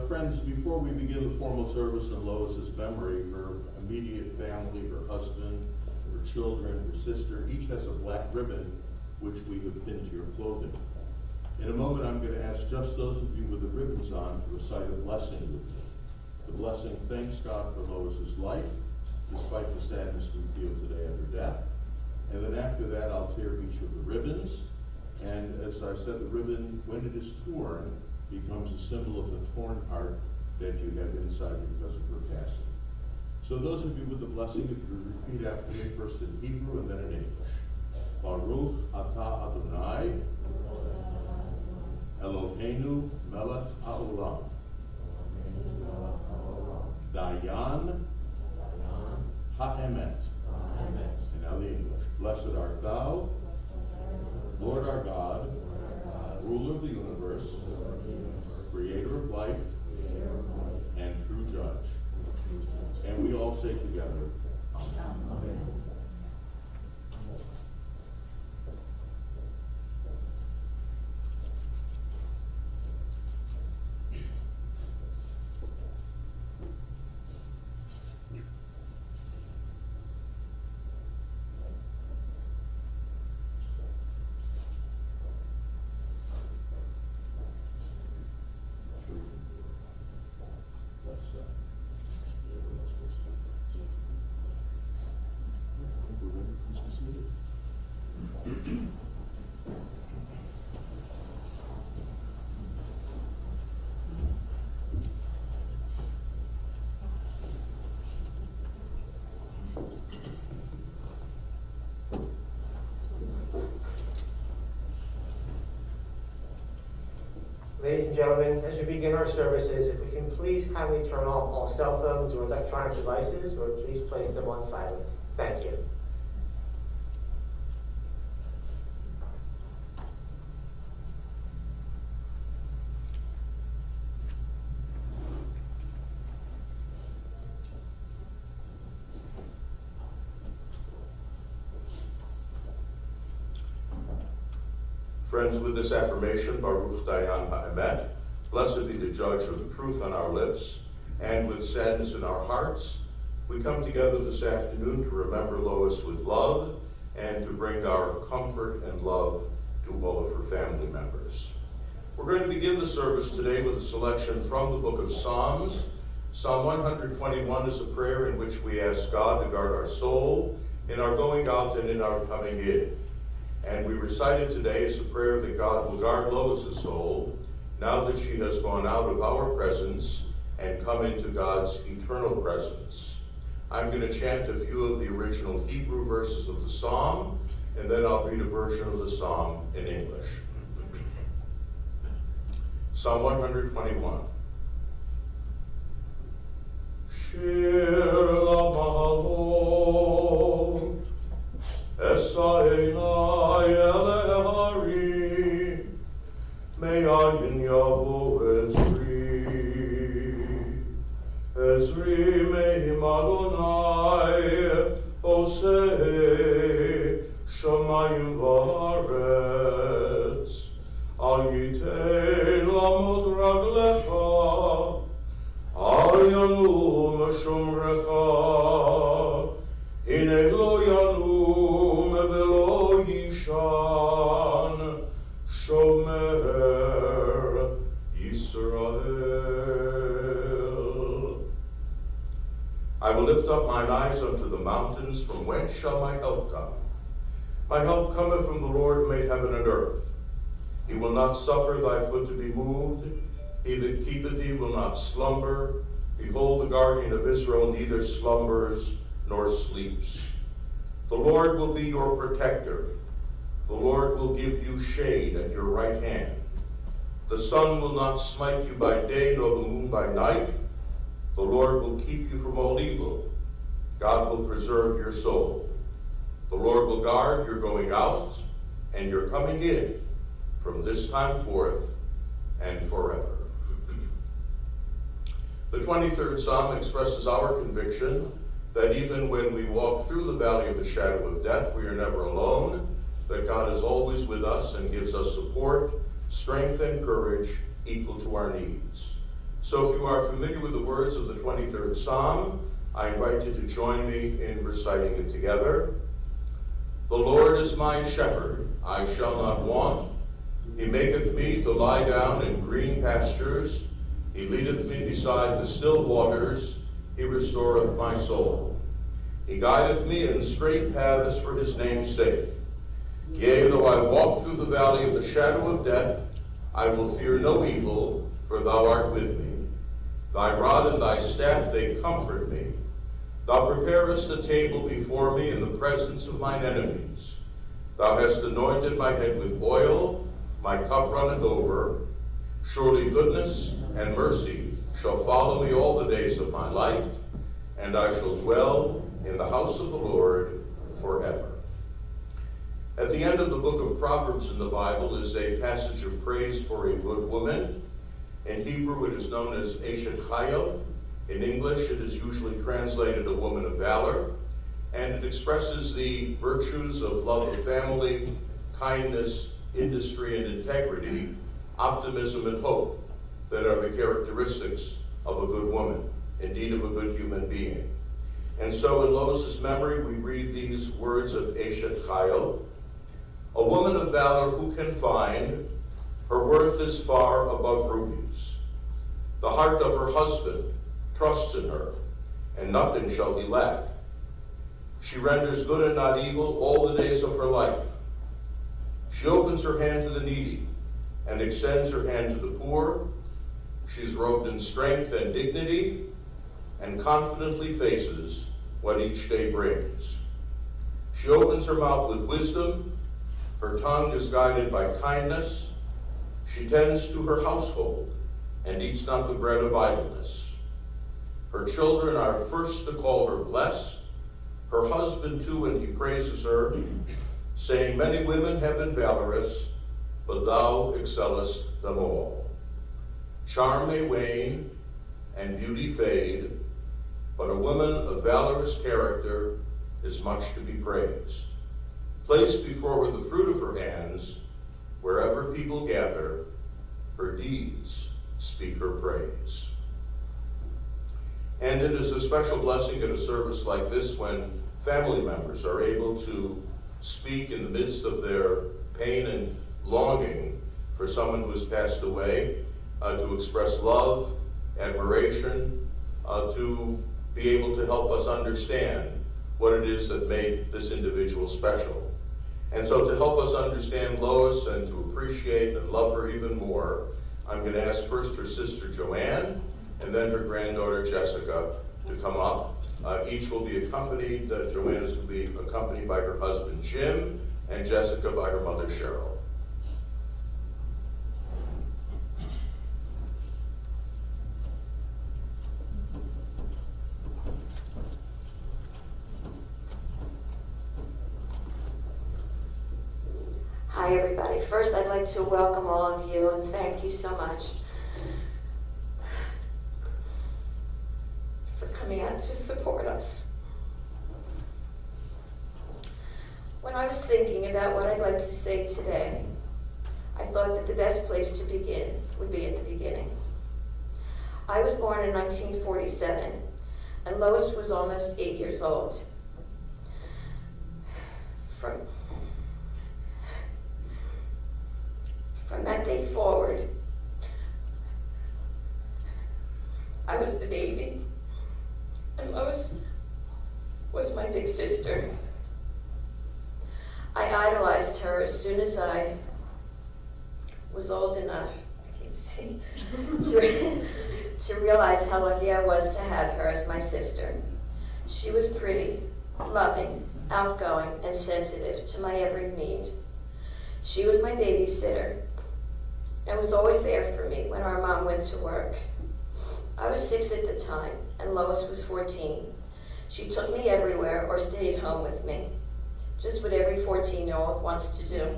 Friends, before we begin the formal service in Lois's memory, her immediate family, her husband, her children, her sister, each has a black ribbon which we have pinned to your clothing. In a moment, I'm going to ask just those of you with the ribbons on to recite a blessing with me. The blessing thanks God for Lois's life, despite the sadness we feel today at her death. And then after that, I'll tear each of the ribbons. And as I said, the ribbon, when it is torn, becomes a symbol of the torn heart that you have inside because of her passing. So those of you with the blessing, if you repeat after me, first in Hebrew and then in English. Baruch atah Adonai, Eloheinu melech haolam, Dayan ha'emet. And now the English. Blessed art thou, Lord our God, ruler of the universe, creator of life, and true judge. And we all say together, Amen. Ladies and gentlemen, as we begin our services, if we can please kindly turn off all cell phones or electronic devices, or please place them on silent. Thank you. Friends, with this affirmation, Baruch Dayan ha'emet, blessed be the judge of the truth on our lips, and with sadness in our hearts, we come together this afternoon to remember Lois with love and to bring our comfort and love to all of her family members. We're going to begin the service today with a selection from the book of Psalms. Psalm 121 is a prayer in which we ask God to guard our soul in our going out and in our coming in. And we recite it today as a prayer that God will guard Lois's soul now that she has gone out of our presence and come into God's eternal presence. I'm going to chant a few of the original Hebrew verses of the psalm, and then I'll read a version of the psalm in English. Psalm 121. Shir l'malot, Esa'enai elehari, me'ayin yavo Ezri me'im Adonai, oseh shamayim v'aretz, al yitein lamot raglecha, al yanum shomrecha, hine lo yanum v'lo yishan, shomer Yisrael. I will lift up mine eyes unto the mountains, from whence shall my help come? My help cometh from the Lord, made heaven and earth. He will not suffer thy foot to be moved. He that keepeth thee will not slumber. Behold, the guardian of Israel neither slumbers nor sleeps. The Lord will be your protector. The Lord will give you shade at your right hand. The sun will not smite you by day, nor the moon by night. The Lord will keep you from all evil. God will preserve your soul. The Lord will guard your going out and your coming in from this time forth and forever. The 23rd Psalm expresses our conviction that even when we walk through the valley of the shadow of death, we are never alone, that God is always with us and gives us support, strength, and courage equal to our needs. So if you are familiar with the words of the 23rd Psalm, I invite you to join me in reciting it together. The Lord is my shepherd, I shall not want. He maketh me to lie down in green pastures. He leadeth me beside the still waters. He restoreth my soul. He guideth me in straight paths for his name's sake. Yea, though I walk through the valley of the shadow of death, I will fear no evil, for thou art with me. Thy rod and thy staff, they comfort me. Thou preparest a table before me in the presence of mine enemies. Thou hast anointed my head with oil, my cup runneth over. Surely goodness and mercy shall follow me all the days of my life, and I shall dwell in the house of the Lord forever. At the end of the book of Proverbs in the Bible is a passage of praise for a good woman. In Hebrew it is known as Eshet Chayil. In English it is usually translated a woman of valor, and it expresses the virtues of love of family, kindness, industry and integrity, optimism and hope that are the characteristics of a good woman, indeed of a good human being. And so in Lois's memory we read these words of Eshet Chayil. A woman of valor who can find, her worth is far above rubies. The heart of her husband trusts in her, and nothing shall be lacked. She renders good and not evil all the days of her life. She opens her hand to the needy and extends her hand to the poor. She's robed in strength and dignity and confidently faces what each day brings. She opens her mouth with wisdom. Her tongue is guided by kindness. She tends to her household and eats not the bread of idleness. Her children are first to call her blessed. Her husband too, when he praises her, saying, many women have been valorous, but thou excellest them all. Charm may wane and beauty fade, but a woman of valorous character is much to be praised. Placed before her the fruit of her hands, wherever people gather, her deeds speak her praise. And it is a special blessing at a service like this when family members are able to speak in the midst of their pain and longing for someone who has passed away, to express love, admiration, to be able to help us understand what it is that made this individual special. And so to help us understand Lois and to appreciate and love her even more, I'm going to ask first her sister Joanne and then her granddaughter Jessica to come up. Each will be accompanied, Joanne is to be accompanied by her husband Jim and Jessica by her mother Cheryl. Hi everybody. First I'd like to welcome all of you and thank you so much for coming out to support us. When I was thinking about what I'd like to say today, I thought that the best place to begin would be at the beginning. I was born in 1947 and Lois was almost 8 years old. From that day forward, I was the baby, and Lois was my big sister. I idolized her as soon as I was old enough, I can't see, to realize how lucky I was to have her as my sister. She was pretty, loving, outgoing, and sensitive to my every need. She was my babysitter and was always there for me when our mom went to work. I was 6 at the time, and Lois was 14. She took me everywhere or stayed home with me, just what every 14-year-old wants to do.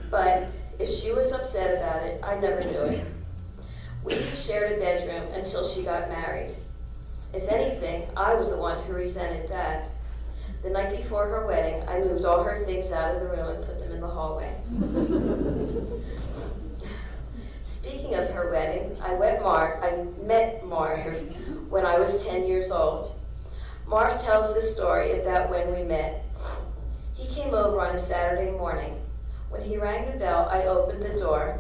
But if she was upset about it, I never knew it. We shared a bedroom until she got married. If anything, I was the one who resented that. The night before her wedding, I moved all her things out of the room and put them in the hallway. Speaking of her wedding, I met Marv when I was 10 years old. Marv tells the story about when we met. He came over on a Saturday morning. When he rang the bell, I opened the door,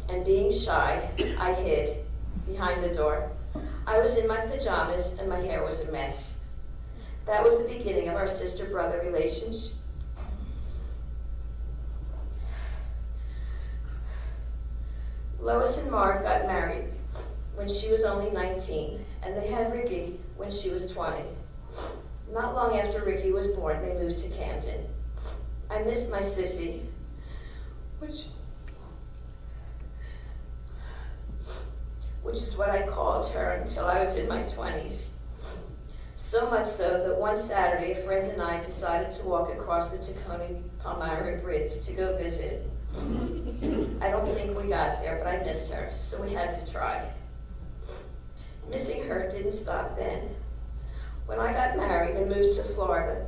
and being shy, I hid behind the door. I was in my pajamas, and my hair was a mess. That was the beginning of our sister-brother relationship. Lois and Mark got married when she was only 19, and they had Ricky when she was 20. Not long after Ricky was born, they moved to Camden. I missed my sissy, which is what I called her until I was in my 20s. So much so that one Saturday, a friend and I decided to walk across the Tacony-Palmyra Bridge to go visit. I don't think we got there, but I missed her, so we had to try. Missing her didn't stop then. When I got married and moved to Florida,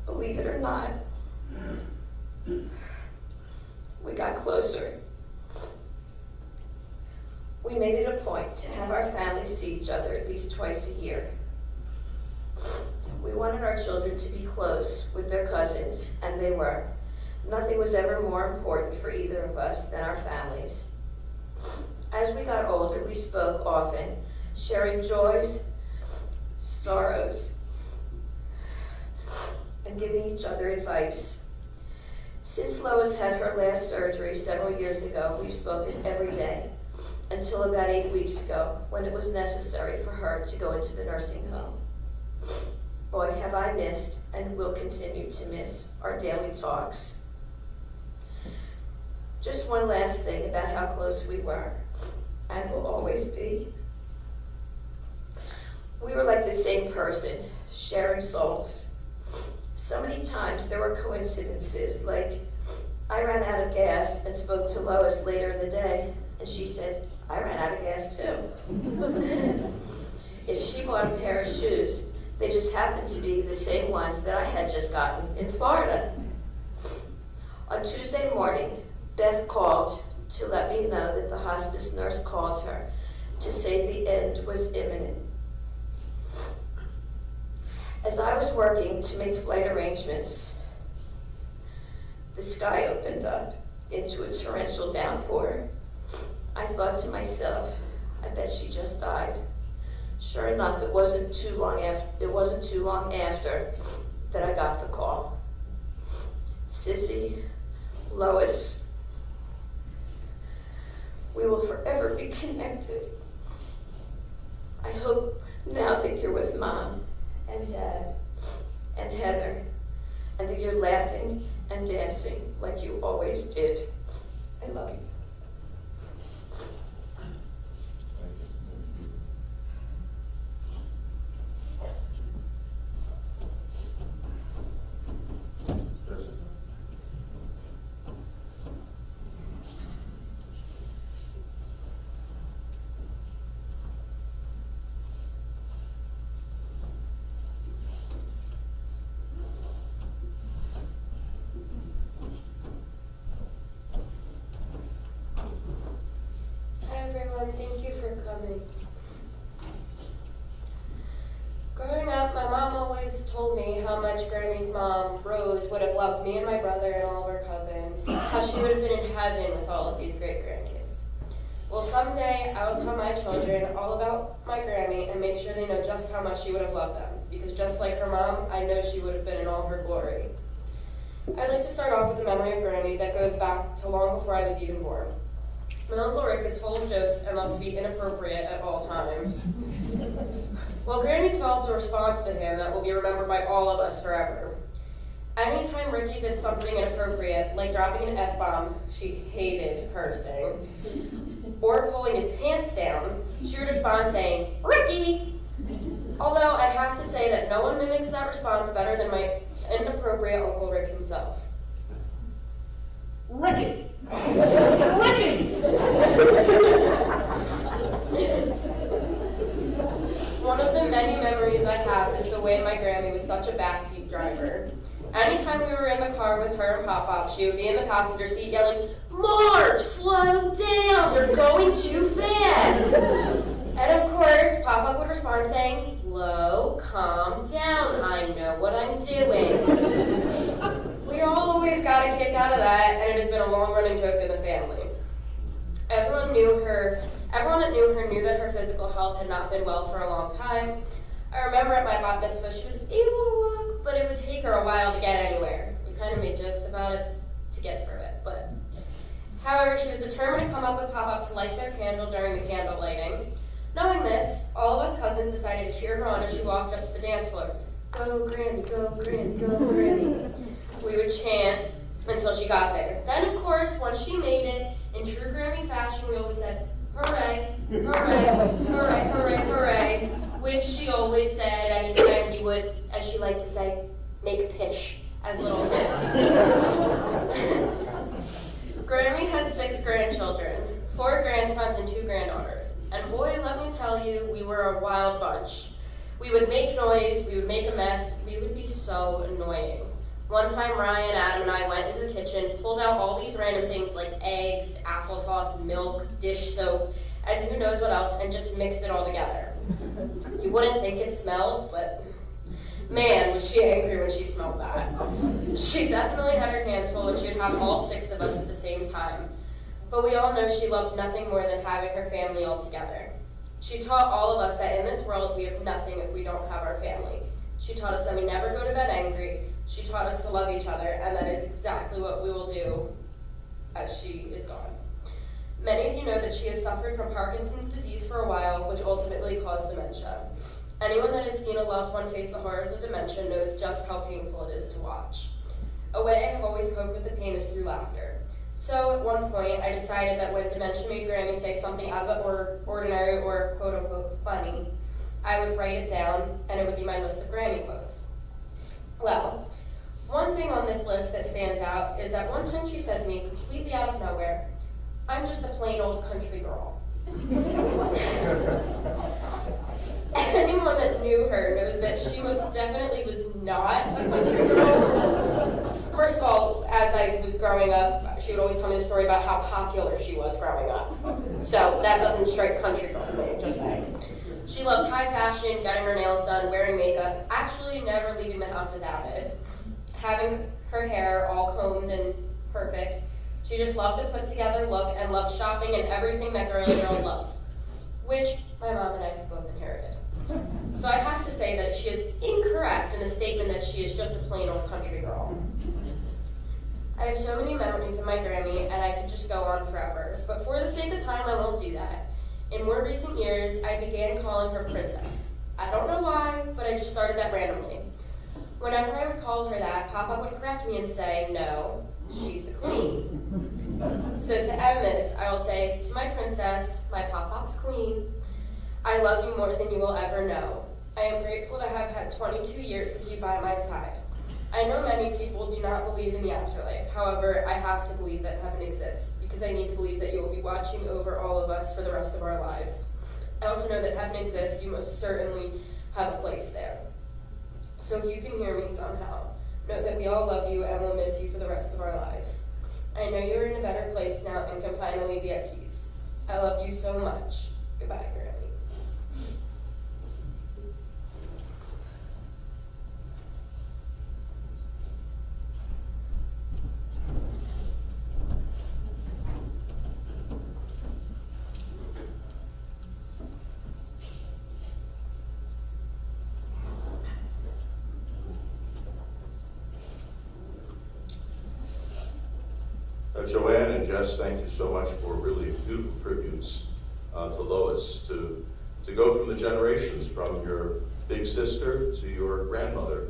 believe it or not, we got closer. We made it a point to have our families see each other at least twice a year. We wanted our children to be close with their cousins, and they were. Nothing was ever more important for either of us than our families. As we got older, we spoke often, sharing joys, sorrows, and giving each other advice. Since Lois had her last surgery several years ago, we've spoken every day, until about 8 weeks ago, when it was necessary for her to go into the nursing home. Boy, have I missed, and will continue to miss, our daily talks. Just one last thing about how close we were, and will always be. We were like the same person, sharing souls. So many times there were coincidences, like I ran out of gas and spoke to Lois later in the day, and she said, I ran out of gas too. If she bought a pair of shoes, they just happened to be the same ones that I had just gotten in Florida. On Tuesday morning, Beth called to let me know that the hospice nurse called her to say the end was imminent. As I was working to make flight arrangements, the sky opened up into a torrential downpour. I thought to myself, I bet she just died. Sure enough, it wasn't too long after that I got the call. Sissy, Lois, we will forever be connected. I hope now that you're with Mom and Dad and Heather, and that you're laughing and dancing like you always did. I love you. Thank you for coming. Growing up, my mom always told me how much Grammy's mom, Rose, would have loved me and my brother and all of our cousins, how she would have been in heaven with all of these great grandkids. Well, someday I will tell my children all about my Grammy and make sure they know just how much she would have loved them, because just like her mom, I know she would have been in all her glory. I'd like to start off with a memory of Grammy that goes back to long before I was even born. My Uncle Rick is full of jokes and loves to be inappropriate at all times. Well, Granny developed a response to him that will be remembered by all of us forever. Anytime Ricky did something inappropriate, like dropping an F-bomb she hated cursing, or pulling his pants down, she would respond saying, Ricky! Although I have to say that no one mimics that response better than my inappropriate Uncle Rick himself. Ricky! Ricky! One of the many memories I have is the way my Grammy was such a backseat driver. Anytime we were in the car with her and Pop-Pop, she would be in the passenger seat yelling, Marge, slow down, you're going too fast. And of course, Pop-Pop would respond saying, Lo, calm down, I know what I'm doing. We all that, and it has been a long-running joke in the family. Everyone that knew her knew that her physical health had not been well for a long time. I remember at my bat mitzvah she was able to walk, but it would take her a while to get anywhere. We kind of made jokes about it to get through it, but... However, she was determined to come up with Pop-Up to light their candle during the candle lighting. Knowing this, all of us cousins decided to cheer her on as she walked up to the dance floor. Go, Granny, go, Granny, go, Granny. We would chant until she got there. Then, of course, once she made it, in true Granny fashion, we always said, hooray, hooray, hooray, hooray, hooray, which she always said anytime we would, as she liked to say, make pish as little kids. Grammy had 6 grandchildren, 4 grandsons and 2 granddaughters. And boy, let me tell you, we were a wild bunch. We would make noise, we would make a mess, we would be so annoying. One time Ryan, Adam, and I went into the kitchen, pulled out all these random things like eggs, applesauce, milk, dish soap, and who knows what else, and just mixed it all together. You wouldn't think it smelled, but man, was she angry when she smelled that. She definitely had her hands full, and she would have all 6 of us at the same time. But we all know she loved nothing more than having her family all together. She taught all of us that in this world we have nothing if we don't have our family. She taught us that we never go to bed angry. She taught us to love each other, and that is exactly what we will do as she is gone. Many of you know that she has suffered from Parkinson's disease for a while, which ultimately caused dementia. Anyone that has seen a loved one face the horrors of dementia knows just how painful it is to watch. A way I have always coped with the pain is through laughter. So at one point, I decided that when dementia made Grammy say something out of the ordinary or quote-unquote funny, I would write it down, and it would be my list of Grammy quotes. Well, one thing on this list that stands out is that one time she said to me, completely out of nowhere, "I'm just a plain old country girl." Anyone that knew her knows that she most definitely was not a country girl. First of all, as I was growing up, she would always tell me the story about how popular she was growing up. So that doesn't strike country girl to me, just saying. She loved high fashion, getting her nails done, wearing makeup, actually never leaving the house without it. Having her hair all combed and perfect. She just loved a put together look and loved shopping and everything that girly girls love, which my mom and I have both inherited. So I have to say that she is incorrect in the statement that she is just a plain old country girl. I have so many memories of my Grammy, and I could just go on forever. But for the sake of time, I won't do that. In more recent years, I began calling her Princess. I don't know why, but I just started that randomly. Whenever I would call her that, Papa would correct me and say, "No, she's the queen." So to end this, I will say, to my princess, my Pop-Pop's queen, I love you more than you will ever know. I am grateful to have had 22 years with you by my side. I know many people do not believe in the afterlife. However, I have to believe that heaven exists because I need to believe that you will be watching over all of us for the rest of our lives. I also know that heaven exists. You most certainly have a place there. So if you can hear me somehow, know that we all love you and will miss you for the rest of our lives. I know you're in a better place now and can finally be at peace. I love you so much. Goodbye, Granny. Joanne and Jess, thank you so much for really beautiful tributes to Lois, to go from the generations, from your big sister to your grandmother.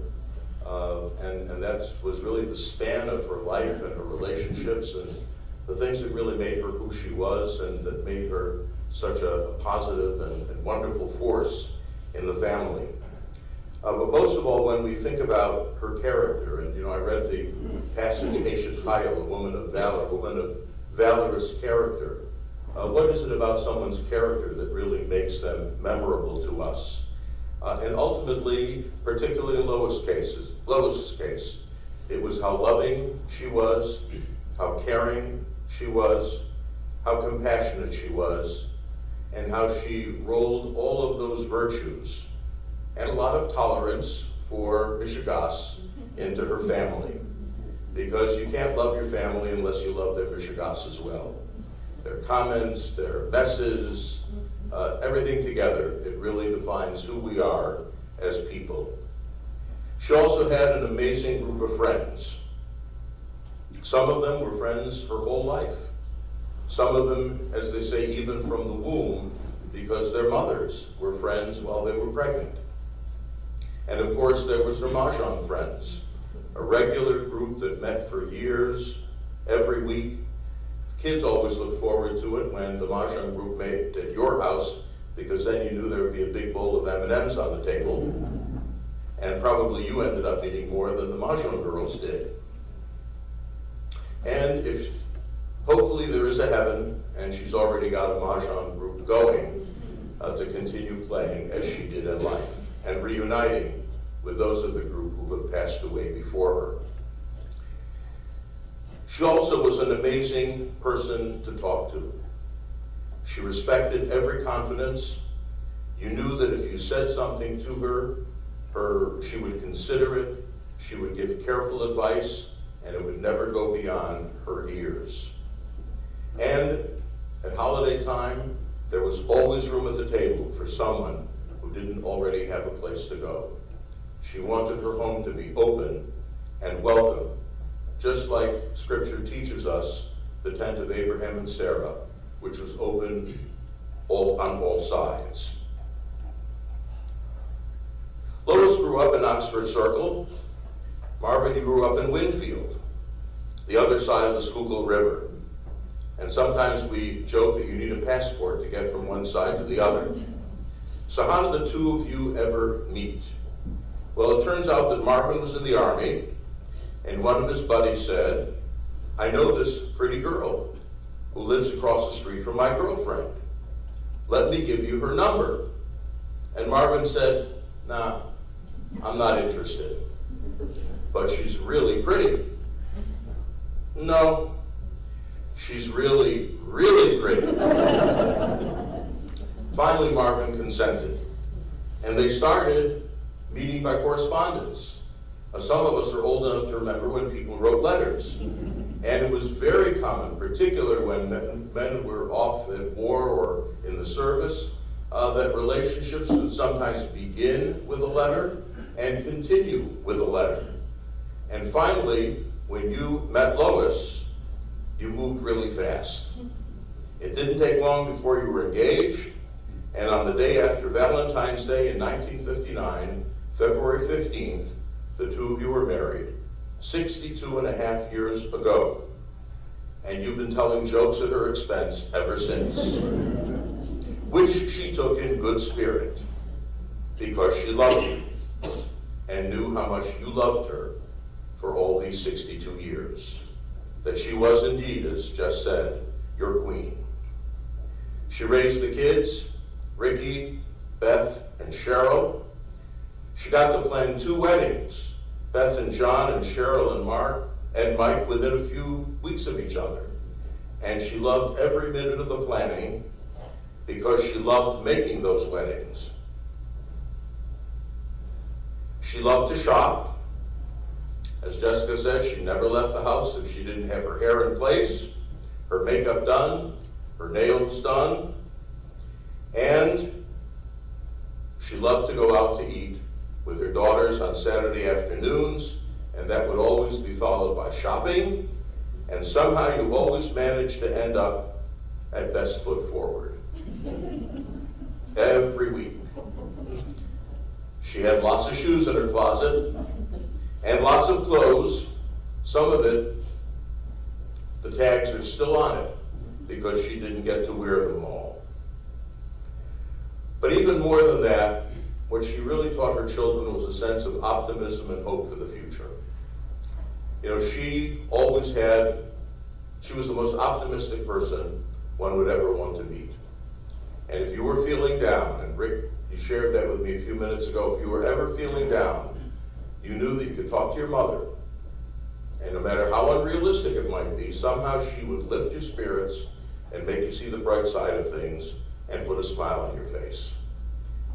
And that was really the span of her life and her relationships and the things that really made her who she was and that made her such a positive and wonderful force in the family. But most of all, when we think about her character, and I read the passage, Eshet Chayil, a woman of valor, a woman of valorous character. What is it about someone's character that really makes them memorable to us? And ultimately, particularly in Lois' case, it was how loving she was, how caring she was, how compassionate she was, and how she rolled all of those virtues and a lot of tolerance for Mishigas into her family. because you can't love your family unless you love their mishigas as well. Their comments, their messes, everything together, it really defines who we are as people. She also had an amazing group of friends. Some of them were friends her whole life. Some of them, as they say, even from the womb, because their mothers were friends while they were pregnant. And of course, there was her mahjong friends, a regular group that met for years, every week. Kids always looked forward to it when the mahjong group met at your house, because then you knew there would be a big bowl of M&Ms on the table. And probably you ended up eating more than the mahjong girls did. And if hopefully there is a heaven, and she's already got a mahjong group going to continue playing as she did in life, and reuniting with those of the group who have passed away before her. She also was an amazing person to talk to. She respected every confidence. You knew that if you said something to her, she would consider it, she would give careful advice, and it would never go beyond her ears. And at holiday time, there was always room at the table for someone who didn't already have a place to go. She wanted her home to be open and welcome, just like Scripture teaches us the tent of Abraham and Sarah, which was open on all sides. Lois grew up in Oxford Circle. Marvin grew up in Winfield, the other side of the Schuylkill River. And sometimes we joke that you need a passport to get from one side to the other. So how did the two of you ever meet? Well, it turns out that Marvin was in the Army, and one of his buddies said, I know this pretty girl who lives across the street from my girlfriend. Let me give you her number. And Marvin said, nah, I'm not interested. But she's really pretty. No, she's really, really pretty. Finally, Marvin consented. And they started meeting by correspondence. Some of us are old enough to remember when people wrote letters. And it was very common, particularly when men were off at war or in the service, that relationships would sometimes begin with a letter and continue with a letter. And finally, when you met Lois, you moved really fast. It didn't take long before you were engaged, and on the day after Valentine's Day in 1959, February 15th, the two of you were married, 62 and a half years ago. And you've been telling jokes at her expense ever since, which she took in good spirit, because she loved you and knew how much you loved her for all these 62 years. That she was indeed, as Jess said, your queen. She raised the kids, Ricky, Beth, and Cheryl. She got to plan 2 weddings, Beth and John and Cheryl and Mark and Mike within a few weeks of each other. And she loved every minute of the planning because she loved making those weddings. She loved to shop. As Jessica said, she never left the house if she didn't have her hair in place, her makeup done, her nails done, and she loved to go out to eat with her daughters on Saturday afternoons, and that would always be followed by shopping, and somehow you always managed to end up at Best Foot Forward. Every week. She had lots of shoes in her closet, and lots of clothes. Some of it, the tags are still on it because she didn't get to wear them all. But even more than that, what she really taught her children was a sense of optimism and hope for the future. You know, she was the most optimistic person one would ever want to meet. And if you were feeling down, and Rick, you shared that with me a few minutes ago, if you were ever feeling down, you knew that you could talk to your mother. And no matter how unrealistic it might be, somehow she would lift your spirits and make you see the bright side of things and put a smile on your face.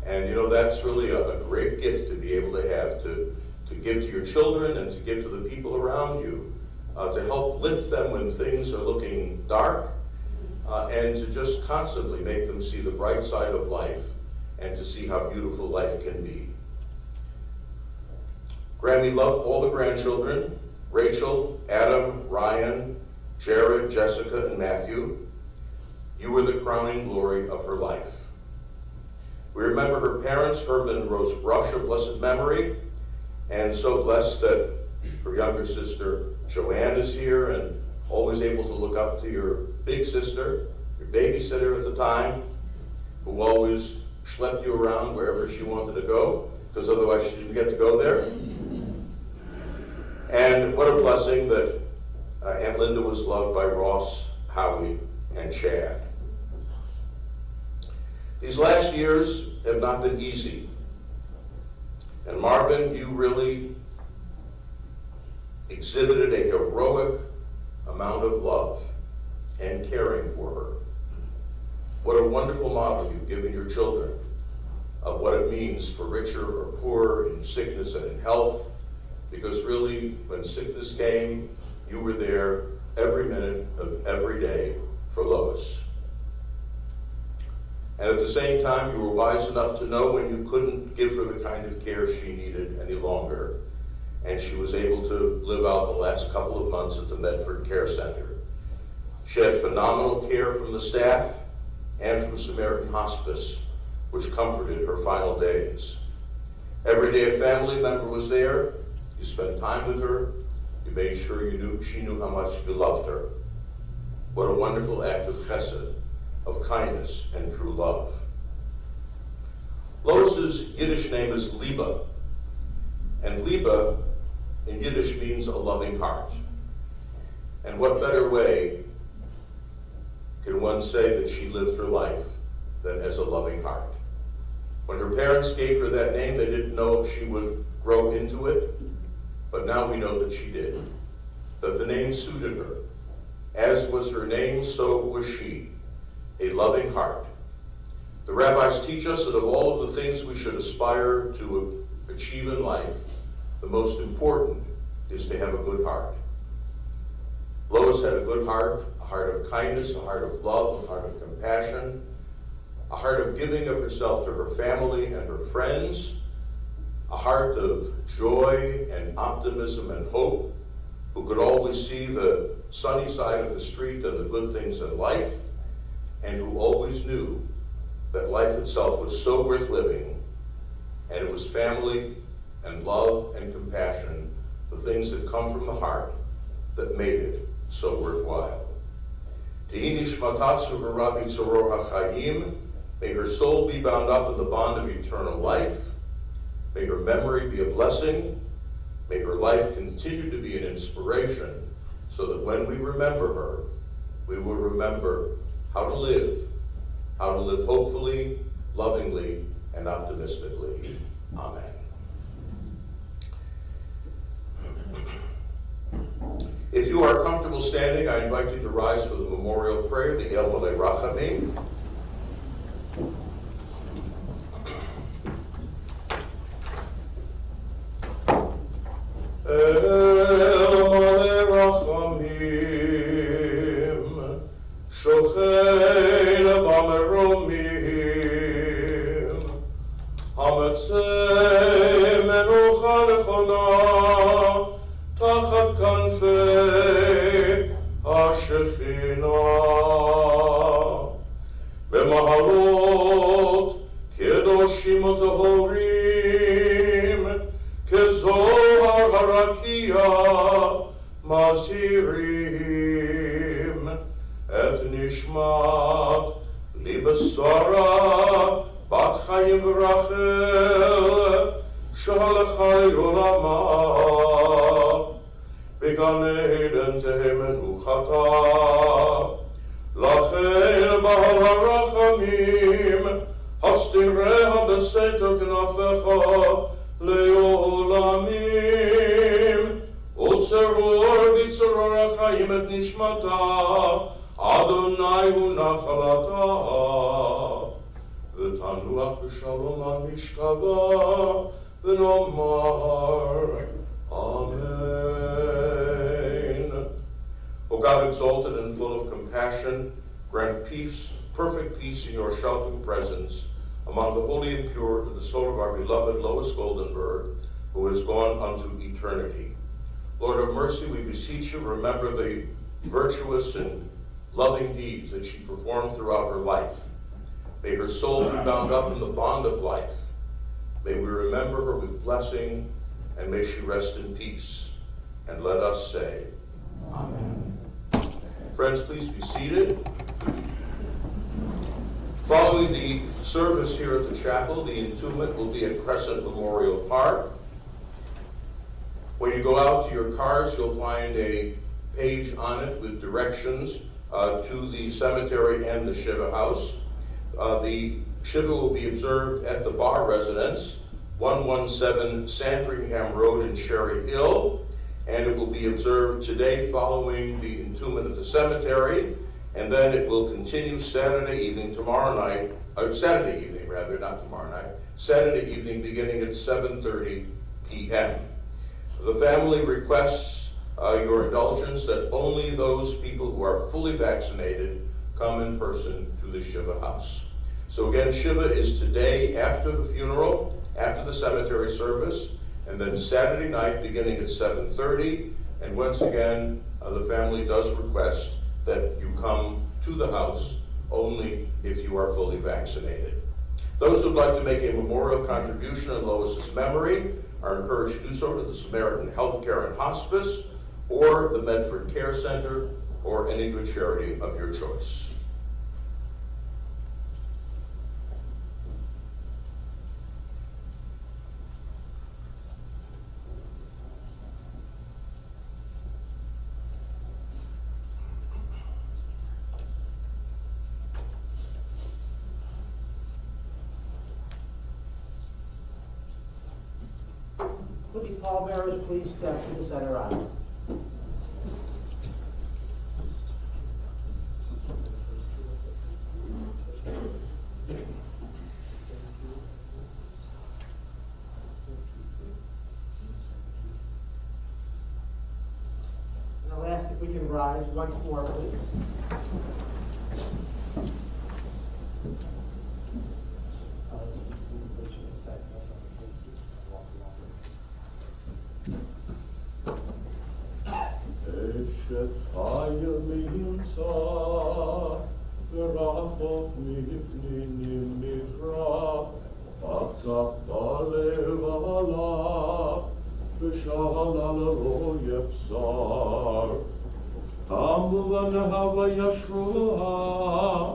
And you know, that's really a great gift to be able to have, to give to your children and to give to the people around you, to help lift them when things are looking dark, and to just constantly make them see the bright side of life and to see how beautiful life can be. Grammy loved all the grandchildren, Rachel, Adam, Ryan, Jared, Jessica, and Matthew. You were the crowning glory of her life. We remember her parents, Herman and Rose Brush, of blessed memory, and so blessed that her younger sister, Joanne, is here and always able to look up to your big sister, your babysitter at the time, who always schlepped you around wherever she wanted to go, because otherwise she didn't get to go there. And what a blessing that Aunt Linda was loved by Ross, Howie, and Chad. These last years have not been easy. And Marvin, you really exhibited a heroic amount of love and caring for her. What a wonderful model you've given your children of what it means for richer or poorer, in sickness and in health, because really, when sickness came, you were there every minute of every day for Lois. And at the same time, you were wise enough to know when you couldn't give her the kind of care she needed any longer. And she was able to live out the last couple of months at the Medford Care Center. She had phenomenal care from the staff and from Samaritan Hospice, which comforted her final days. Every day a family member was there. You spent time with her. You made sure she knew how much you loved her. What a wonderful act of chesed, of kindness and true love. Lois's Yiddish name is Liba, and Liba in Yiddish means a loving heart. And what better way can one say that she lived her life than as a loving heart? When her parents gave her that name, they didn't know if she would grow into it, but now we know that she did, that the name suited her. As was her name, so was she, a loving heart. The rabbis teach us that of all of the things we should aspire to achieve in life, the most important is to have a good heart. Lois had a good heart, a heart of kindness, a heart of love, a heart of compassion, a heart of giving of herself to her family and her friends, a heart of joy and optimism and hope, who could always see the sunny side of the street and the good things in life, and who always knew that life itself was so worth living, and it was family and love and compassion, the things that come from the heart, that made it so worthwhile. Tehi nishmatatsu harabi tzoror hachayim, may her soul be bound up in the bond of eternal life. May her memory be a blessing. May her life continue to be an inspiration, so that when we remember her, we will remember how to live hopefully, lovingly, and optimistically. Amen. If you are comfortable standing, I invite you to rise for the memorial prayer, the El Malei Rachamim. El Malei Rachamim, Shochein Bameromim, Hamatzeh Menucha Nechona, Tachat Kanfei HaShekhinah, B'mahalot Kedoshim U'Tahorim, Kezohar HaRakia Mazirim, Et Nishmat Libasara Bat Chaim Rachel Shalachai Olama Began Eden Tehemen Uchata Lachen Bahal HaRachamim Hastireha Beseto Knafecha Leolamim Utzeror Bitzeror HaChaim Et Nishmata Adonai Hu Nachalata V'tanuach B'shalom HaMishkava V'nomar Amen. God exalted and full of compassion, grant peace, perfect peace in your sheltering presence among the holy and pure to the soul of our beloved Lois Goldenberg, who has gone unto eternity. Lord of mercy, we beseech you, remember the virtuous and loving deeds that she performed throughout her life. May her soul be bound up in the bond of life. May we remember her with blessing, and may she rest in peace. And let us say, Amen. Friends, please be seated. Following the service here at the chapel, the entombment will be at Crescent Memorial Park. When you go out to your cars, you'll find a page on it with directions to the cemetery and the Shiva house. The Shiva will be observed at the Bar Residence, 117 Sandringham Road in Cherry Hill, and it will be observed today following the entombment at the cemetery, and then it will continue Saturday evening beginning at 7:30 p.m. The family requests your indulgence that only those people who are fully vaccinated come in person to the Shiva house. So again, Shiva is today after the funeral, after the cemetery service, and then Saturday night beginning at 7:30. And once again, the family does request that you come to the house only if you are fully vaccinated. Those who would like to make a memorial contribution in Lois's memory are encouraged to do so to the Samaritan Healthcare and Hospice, or the Medford Care Center, or any good charity of your choice. Would the pallbearers please step to the center aisle? And I'll ask if we can rise once more, please. אשת חיה מימצא, ורחוק מפנינים נברא, פתח בלב עליו, ושאלה לא יחסר. קמו בנהבה וישרוה,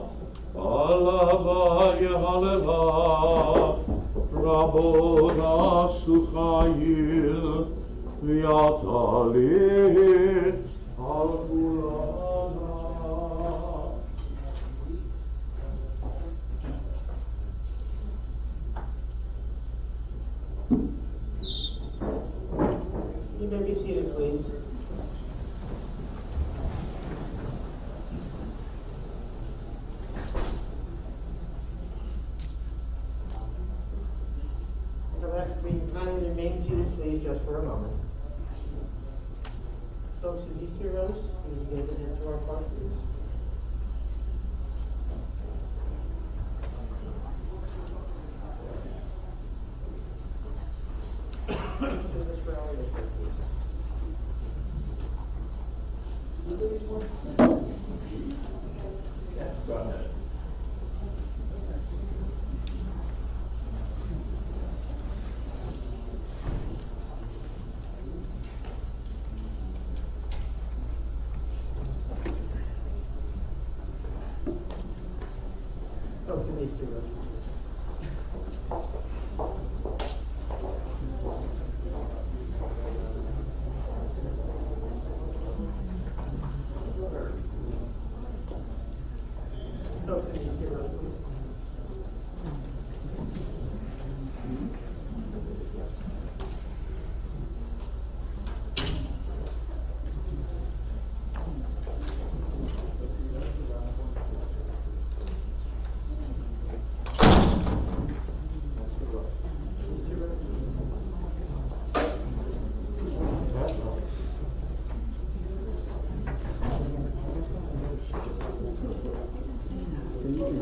עלבה יהללה, רבו נעשו חיל, ויעטלית על כולנה. You may be seated, please. And I'll ask if we can kindly remain seated, please, just for a moment. Those who need to rows, please give it into our front, please. Those who need to rows. Those who need to rows, please.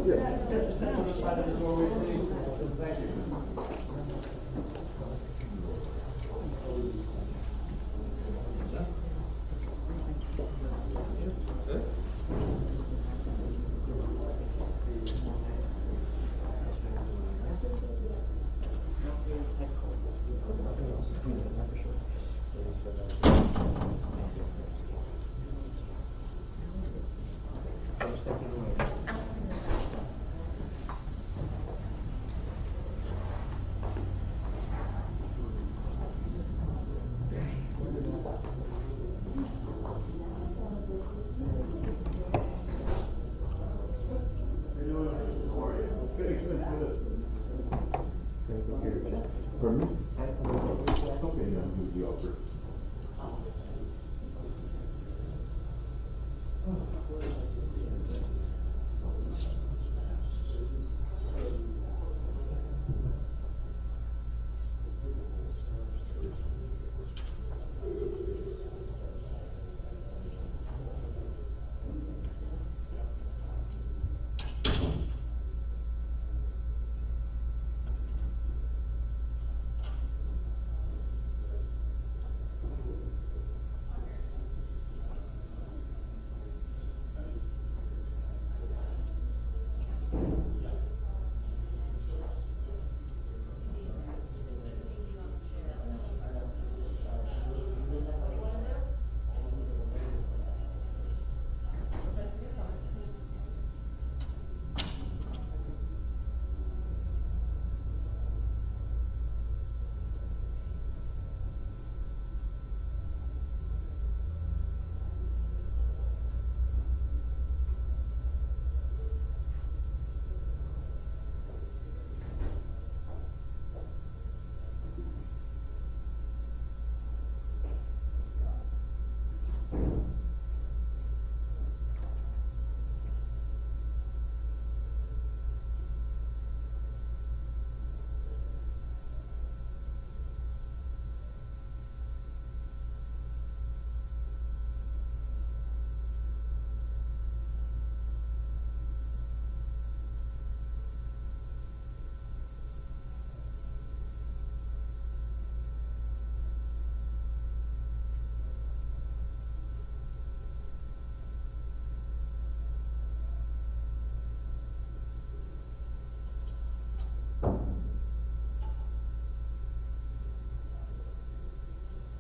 Stand on the side of the doorway, please. Thank you. Pardon me?